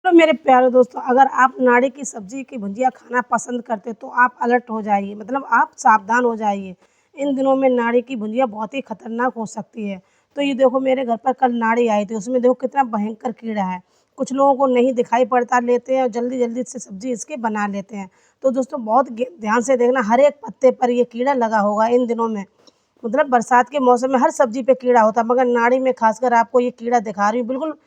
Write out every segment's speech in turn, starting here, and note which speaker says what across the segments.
Speaker 1: तो मेरे प्यारे दोस्तों, अगर आप नाड़ी की सब्ज़ी की भुजिया खाना पसंद करते तो आप अलर्ट हो जाइए, मतलब आप सावधान हो जाइए। इन दिनों में नाड़ी की भुजिया बहुत ही खतरनाक हो सकती है। तो ये देखो मेरे घर पर कल नाड़ी आई थी, उसमें देखो कितना भयंकर कीड़ा है। कुछ लोगों को नहीं दिखाई पड़ता, लेते हैं और जल्दी-जल्दी से सब्ज़ी इसकी बना लेते हैं। तो दोस्तों बहुत ध्यान से देखना, हर एक पत्ते पर ये कीड़ा लगा होगा इन दिनों में। मतलब बरसात के मौसम में हर सब्ज़ी पे कीड़ा होता है, मगर नाड़ी में ख़ासकर आपको ये कीड़ा दिखा रही हूँ, बिल्कुल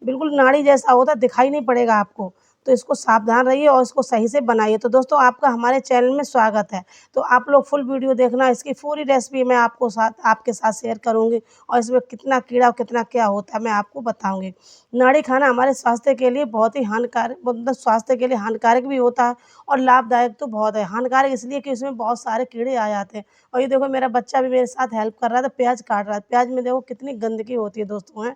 Speaker 1: बिल्कुल नाड़ी जैसा होता है, दिखाई नहीं पड़ेगा आपको। तो इसको सावधान रहिए और इसको सही से बनाइए। तो दोस्तों आपका हमारे चैनल में स्वागत है। तो आप लोग फुल वीडियो देखना, इसकी पूरी रेसिपी मैं आपके साथ शेयर करूँगी और इसमें कितना कीड़ा और कितना क्या होता है मैं आपको बताऊँगी। नाड़ी खाना हमारे स्वास्थ्य के लिए बहुत ही हानिकारक, मतलब स्वास्थ्य के लिए हानिकारक भी होता है और लाभदायक तो बहुत है। हानिकारक इसलिए कि इसमें बहुत सारे कीड़े आ जाते हैं। और ये देखो मेरा बच्चा भी मेरे साथ हेल्प कर रहा था, प्याज़ काट रहा है। प्याज़ में देखो कितनी गंदगी होती है दोस्तों, हैं।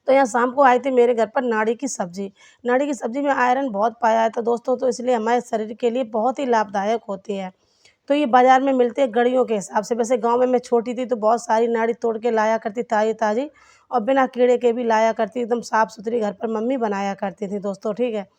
Speaker 1: तो यहाँ शाम को आई थी मेरे घर पर नाड़ी की सब्ज़ी। नाड़ी की सब्ज़ी में आयरन बहुत पाया जाता है दोस्तों, तो इसलिए हमारे शरीर के लिए बहुत ही लाभदायक होती है। तो ये बाज़ार में मिलते हैं गड़ियों के हिसाब से। वैसे गाँव में मैं छोटी थी तो बहुत सारी नाड़ी तोड़ के लाया करती ताज़ी-ताज़ी और बिना कीड़े के भी लाया करती, एकदम साफ़-सुथरी घर पर मम्मी बनाया करती थी दोस्तों, ठीक है।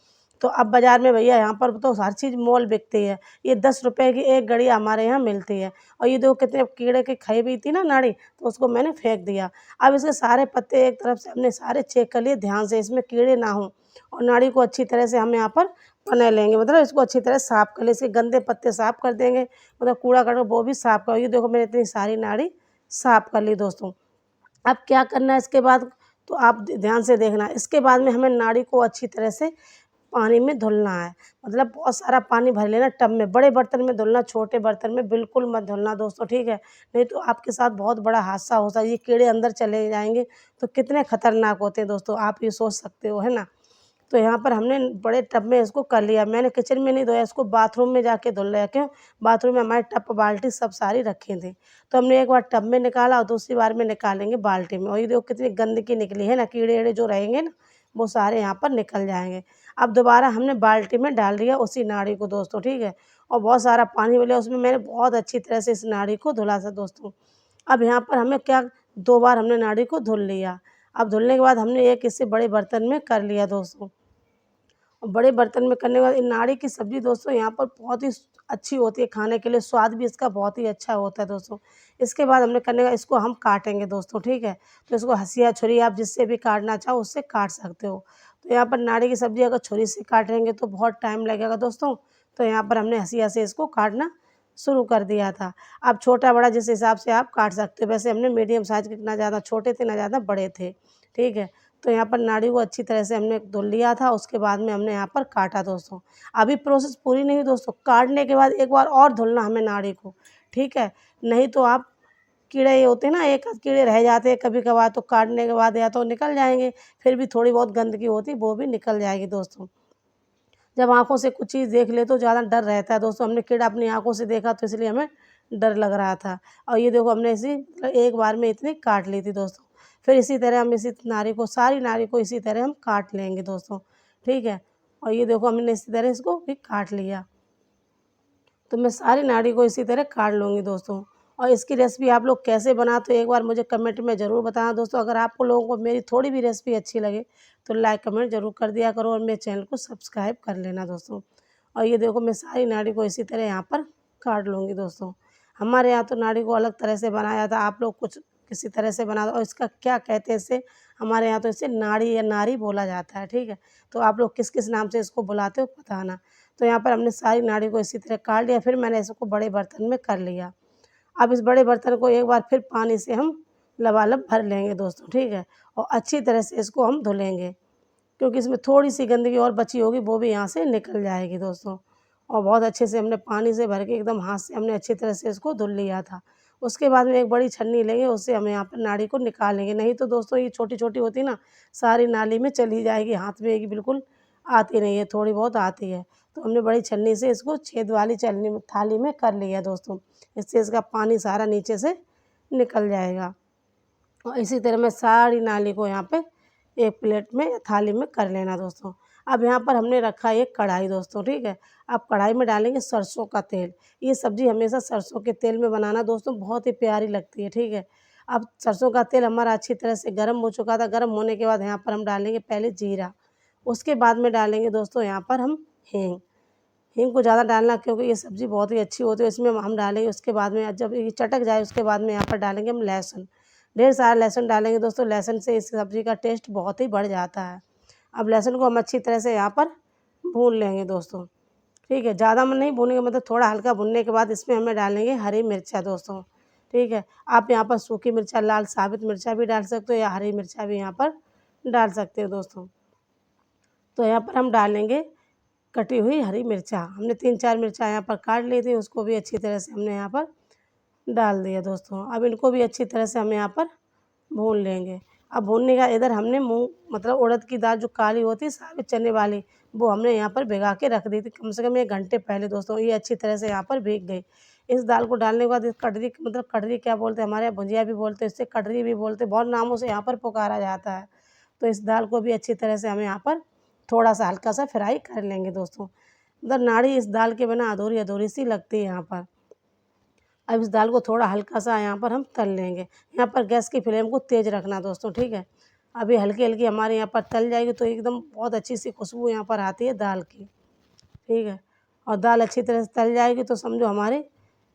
Speaker 1: तो अब बाज़ार में भैया यहाँ पर तो हर चीज़ मोल बिकती है। ये 10 रुपए की एक गड़ी हमारे यहाँ मिलती है और ये देखो कितने कीड़े की खाई हुई थी ना नाड़ी, तो उसको मैंने फेंक दिया। अब इसके सारे पत्ते एक तरफ से हमने सारे चेक कर लिए ध्यान से, इसमें कीड़े ना हों और नाड़ी को अच्छी तरह से हम यहाँ पर पने लेंगे, मतलब इसको अच्छी तरह साफ़ कर लें। इसके गंदे पत्ते साफ़ कर देंगे, मतलब कूड़ा-करकट वो भी साफ़ करो। ये देखो मैंने इतनी सारी नाड़ी साफ़ कर ली दोस्तों। अब क्या करना है इसके बाद, तो आप ध्यान से देखना। इसके बाद में हमें नाड़ी को अच्छी तरह से पानी में धुलना है, मतलब बहुत सारा पानी भर लेना टब में। बड़े बर्तन में धुलना, छोटे बर्तन में बिल्कुल मत धुलना दोस्तों, ठीक है? नहीं तो आपके साथ बहुत बड़ा हादसा हो सकता है। ये कीड़े अंदर चले जाएँगे तो कितने खतरनाक होते हैं दोस्तों, आप ये सोच सकते हो, है ना? तो यहाँ पर हमने बड़े टब में इसको कर लिया। मैंने किचन में नहीं धोया, इसको बाथरूम में जाके धुल लिया। क्यों? बाथरूम में हमारे टब, बाल्टी सब सारी रखे थे। तो हमने एक बार टब में निकाला और दूसरी बार में निकालेंगे बाल्टी में। और ये देखो कितनी गंदगी निकली है ना, कीड़े-वीड़े जो रहेंगे ना, वो सारे यहाँ पर निकल जाएँगे। अब दोबारा हमने बाल्टी में डाल दिया उसी नाड़ी को दोस्तों, ठीक है? और बहुत सारा पानी मिला उसमें, मैंने बहुत अच्छी तरह से इस नाड़ी को धुला था दोस्तों। अब यहाँ पर हमें क्या, 2 बार हमने नाड़ी को धुल लिया। अब धुलने के बाद हमने एक इससे बड़े बर्तन में कर लिया दोस्तों। और बड़े बर्तन में करने के बाद, ये नाड़ी की सब्ज़ी दोस्तों यहाँ पर बहुत ही अच्छी होती है खाने के लिए, स्वाद भी इसका बहुत ही अच्छा होता है दोस्तों। इसके बाद हमने करने का, इसको हम काटेंगे दोस्तों, ठीक है? तो इसको हँसिया, छुरी आप जिससे भी काटना चाहो उससे काट सकते हो। तो यहाँ पर नाड़ी की सब्ज़ी अगर छुरी से काटेंगे तो बहुत टाइम लगेगा दोस्तों, तो यहाँ पर हमने हँसिया से इसको काटना शुरू कर दिया था। अब छोटा-बड़ा जिस हिसाब से आप काट सकते हो, वैसे हमने मीडियम साइज़ के, ना ज़्यादा छोटे थे, ना ज़्यादा बड़े थे, ठीक है? तो यहाँ पर नाड़ी को अच्छी तरह से हमने धुल लिया था, उसके बाद में हमने यहाँ पर काटा दोस्तों। अभी प्रोसेस पूरी नहीं हुई दोस्तों, काटने के बाद एक बार और धुलना हमें नाड़ी को, ठीक है? नहीं तो आप, कीड़े ये होते हैं ना, एक आध कीड़े रह जाते हैं कभी-कभार, तो काटने के बाद या तो निकल जाएँगे, फिर भी थोड़ी बहुत गंदगी होती है, वो भी निकल जाएगी दोस्तों। जब आँखों से कुछ चीज़ देख लेते हो ज़्यादा डर रहता है दोस्तों, हमने कीड़ा अपनी आँखों से देखा तो इसलिए हमें डर लग रहा था। और ये देखो हमने इसी एक बार में इतनी काट ली थी दोस्तों। फिर इसी तरह हम इसी नारी को, सारी नारी को इसी तरह हम काट लेंगे दोस्तों, ठीक है? और ये देखो हमने इसी तरह इसको भी काट लिया। तो मैं सारी नाड़ी को इसी तरह काट लूँगी दोस्तों। और इसकी रेसिपी आप लोग कैसे बनाते हो एक बार मुझे कमेंट में ज़रूर बताना दोस्तों। अगर आपको लोगों को मेरी थोड़ी भी रेसिपी अच्छी लगे तो लाइक कमेंट ज़रूर कर दिया करो और मेरे चैनल को सब्सक्राइब कर लेना दोस्तों। और ये देखो मैं सारी नाड़ी को इसी तरह यहाँ पर काट लूँगी दोस्तों। हमारे यहाँ तो नाड़ी को अलग तरह से बनाया था, आप लोग कुछ किसी तरह से बना दो। और इसका क्या कहते हैं इसे, हमारे यहाँ तो इसे नाड़ी या नारी बोला जाता है, ठीक है? तो आप लोग किस-किस नाम से इसको बुलाते हो बताना। तो यहाँ पर हमने सारी नाड़ी को इसी तरह काट लिया, फिर मैंने इसको बड़े बर्तन में कर लिया। अब इस बड़े बर्तन को एक बार फिर पानी से हम लबालब भर लेंगे दोस्तों, ठीक है? और अच्छी तरह से इसको हम धुलेंगे, क्योंकि इसमें थोड़ी-सी गंदगी और बची होगी, वो भी यहाँ से निकल जाएगी दोस्तों। और बहुत अच्छे से हमने पानी से भर के एकदम हाथ से हमने अच्छी तरह से इसको धुल लिया था। उसके बाद में एक बड़ी छन्नी लेंगे, उससे हम यहाँ पर नाड़ी को निकालेंगे, नहीं तो दोस्तों ये छोटी-छोटी होती है ना, सारी नाली में चली जाएगी, हाथ में ये बिल्कुल आती नहीं है, थोड़ी बहुत आती है। तो हमने बड़ी छन्नी से इसको छेद वाली छलनी में, थाली में कर लिया दोस्तों। इससे इसका पानी सारा नीचे से निकल जाएगा। और इसी तरह मैं सारी नाली को यहाँ पे एक प्लेट में या थाली में कर लेना दोस्तों। अब यहाँ पर हमने रखा है एक कढ़ाई दोस्तों, ठीक है? अब कढ़ाई में डालेंगे सरसों का तेल। ये सब्ज़ी हमेशा सरसों के तेल में बनाना दोस्तों, बहुत ही प्यारी लगती है, ठीक है? अब सरसों का तेल हमारा अच्छी तरह से गर्म हो चुका था, गर्म होने के बाद यहाँ पर हम डालेंगे पहले जीरा। उसके बाद में डालेंगे दोस्तों यहाँ पर हम हींग। हींग को ज़्यादा डालना क्योंकि ये सब्ज़ी बहुत ही अच्छी होती है, इसमें हम डालेंगे। उसके बाद में जब ये चटक जाए उसके बाद में यहाँ पर डालेंगे हम लहसुन। ढेर सारा लहसुन डालेंगे दोस्तों, लहसुन से इस सब्ज़ी का टेस्ट बहुत ही बढ़ जाता है। अब लहसुन को हम अच्छी तरह से यहाँ पर भून लेंगे दोस्तों, ठीक है। ज़्यादा में नहीं भूनेंगे, मतलब थोड़ा हल्का भुनने के बाद इसमें हमें डालेंगे हरी मिर्चा दोस्तों, ठीक है। आप यहाँ पर सूखी मिर्चा, लाल साबित मिर्चा भी डाल सकते हो या हरी मिर्चा भी यहाँ पर डाल सकते हो दोस्तों। तो यहाँ पर हम डालेंगे कटी हुई हरी मिर्चा। हमने 3-4 मिर्चा यहाँ पर काट ली थी, उसको भी अच्छी तरह से हमने यहाँ पर डाल दिया दोस्तों। अब इनको भी अच्छी तरह से हम यहाँ पर भून लेंगे। अब भूनने का इधर हमने मूँग मतलब उड़द की दाल जो काली होती है साबित चने वाली, वो हमने यहाँ पर भिगा के रख दी थी कम से कम 1 घंटे पहले दोस्तों। ये अच्छी तरह से यहाँ पर भीग गई। इस दाल को डालने के बाद इस कटरी मतलब कटरी क्या बोलते हैं, हमारे यहाँ भुजिया भी बोलते हैं, इसे कटरी भी बोलते हैं, बहुत नामों से यहाँ पर पुकारा जाता है। तो इस दाल को भी अच्छी तरह से हमें यहाँ पर थोड़ा-सा हल्का-सा फ्राई कर लेंगे दोस्तों। मतलब नाड़ी इस दाल के बिना अधूरी-अधूरी सी लगती है यहाँ पर। अब इस दाल को थोड़ा हल्का-सा यहाँ पर हम तल लेंगे। यहाँ पर गैस की फ्लेम को तेज़ रखना दोस्तों, ठीक है। अब ये हल्की-हल्की हमारे यहाँ पर तल जाएगी तो एकदम बहुत अच्छी सी खुशबू यहाँ पर आती है दाल की, ठीक है। और दाल अच्छी तरह से तल जाएगी तो समझो हमारी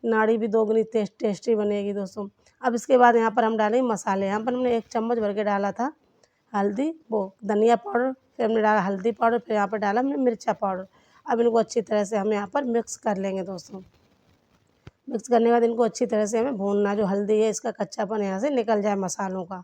Speaker 1: नाड़ी भी दोगुनी टेस्टी बनेगी दोस्तों। अब इसके बाद यहाँ पर हम डालेंगे मसाले। यहाँ पर हमने 1 चम्मच भर के डाला था हल्दी वो धनिया पाउडर, फिर हमने डाला हल्दी पाउडर, फिर यहाँ पर डाला हमने मिर्चा पाउडर। अब इनको अच्छी तरह से हम यहाँ पर मिक्स कर लेंगे दोस्तों। मिक्स करने के बाद इनको अच्छी तरह से हमें भूनना, जो हल्दी है इसका कच्चापन यहाँ से निकल जाए मसालों का।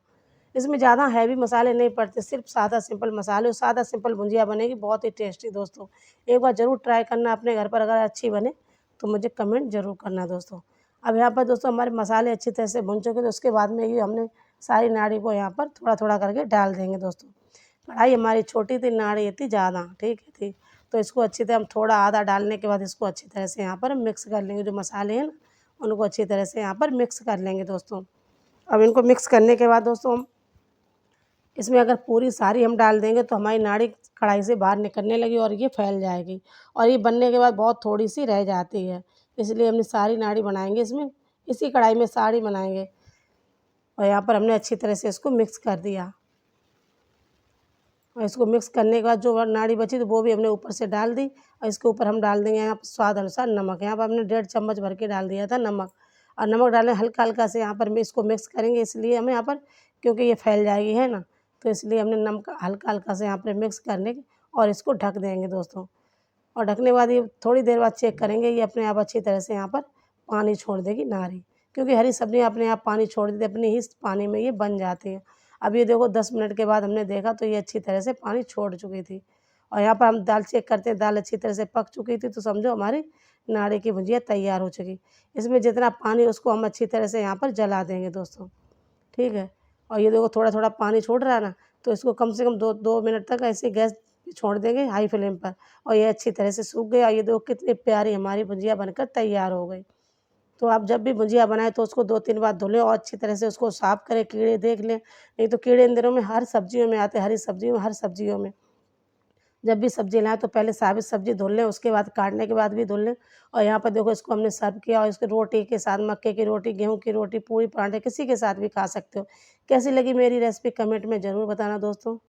Speaker 1: इसमें ज़्यादा हैवी मसाले नहीं पड़ते, सिर्फ सादा सिंपल मसाले और सादा सिंपल भुजिया बनेगी, बहुत ही टेस्टी दोस्तों। एक बार ज़रूर ट्राई करना अपने घर पर, अगर अच्छी बने तो मुझे कमेंट ज़रूर करना दोस्तों। अब यहाँ पर दोस्तों हमारे मसाले अच्छी तरह से भुन चुके, तो उसके बाद में ये हमने सारी नाड़ी को यहाँ पर थोड़ा-थोड़ा करके डाल देंगे दोस्तों। कढ़ाई हमारी छोटी थी, नाड़ी थी ज़्यादा, ठीक है थी। तो इसको अच्छी तरह हम थोड़ा आधा डालने के बाद इसको अच्छी तरह से यहाँ पर मिक्स कर लेंगे। जो मसाले हैं ना, उनको अच्छी तरह से यहाँ पर मिक्स कर लेंगे दोस्तों। अब इनको मिक्स करने के बाद दोस्तों हम इसमें अगर पूरी सारी हम डाल देंगे तो हमारी नाड़ी कढ़ाई से बाहर निकलने लगी और ये फैल जाएगी और ये बनने के बाद बहुत थोड़ी-सी रह जाती है। इसलिए हमने सारी नाड़ी बनाएँगे इसमें, इसी कढ़ाई में सारी बनाएँगे और यहाँ पर हमने अच्छी तरह से इसको मिक्स कर दिया। और इसको मिक्स करने के बाद जो नाड़ी बची तो वो भी हमने ऊपर से डाल दी और इसके ऊपर हम डाल देंगे यहाँ पर स्वाद अनुसार नमक। यहाँ पर हमने 1.5 चम्मच भर के डाल दिया था नमक और नमक डालें हल्का-हल्का से यहाँ पर इसको मिक्स करेंगे, इसलिए हमें यहाँ पर क्योंकि ये फैल जाएगी है ना, तो इसलिए हमने नमक हल्का-हल्का से यहाँ पर मिक्स करने और इसको ढक देंगे दोस्तों। और ढकने के बाद ये थोड़ी देर बाद चेक करेंगे, ये अपने आप अच्छी तरह से यहाँ पर पानी छोड़ देगी नारी, क्योंकि हरी सब्जियाँ अपने आप पानी छोड़ देती है, अपने ही पानी में ये बन जाती है। अब ये देखो 10 मिनट के बाद हमने देखा तो ये अच्छी तरह से पानी छोड़ चुकी थी और यहाँ पर हम दाल चेक करते हैं, दाल अच्छी तरह से पक चुकी थी तो समझो हमारी नाड़ी की भुजिया तैयार हो चुकी। इसमें जितना पानी उसको हम अच्छी तरह से यहाँ पर जला देंगे दोस्तों, ठीक है। और ये देखो थोड़ा-थोड़ा पानी छोड़ रहा है ना, तो इसको कम से कम 2 मिनट तक ऐसे गैस पे छोड़ देंगे हाई फ्लेम पर और ये अच्छी तरह से सूख गया। ये देखो कितनी प्यारी हमारी भुजिया बनकर तैयार हो गई। तो आप जब भी भुजिया बनाएँ तो उसको 2-3 बार धुलें और अच्छी तरह से उसको साफ़ करें, कीड़े देख लें, नहीं तो कीड़े इन दिनों में हर सब्जियों में आते हैं, हरी सब्जियों में, हर सब्जियों में। जब भी सब्ज़ी लाएँ तो पहले साबित सब्ज़ी धुल लें, उसके बाद काटने के बाद भी धुल लें और यहाँ पर देखो इसको हमने सर्व किया और इसको रोटी के साथ मक्के की रोटी, गेहूँ की रोटी, पूरी, पराठे किसी के साथ भी खा सकते हो। कैसी लगी मेरी रेसिपी कमेंट में ज़रूर बताना दोस्तों।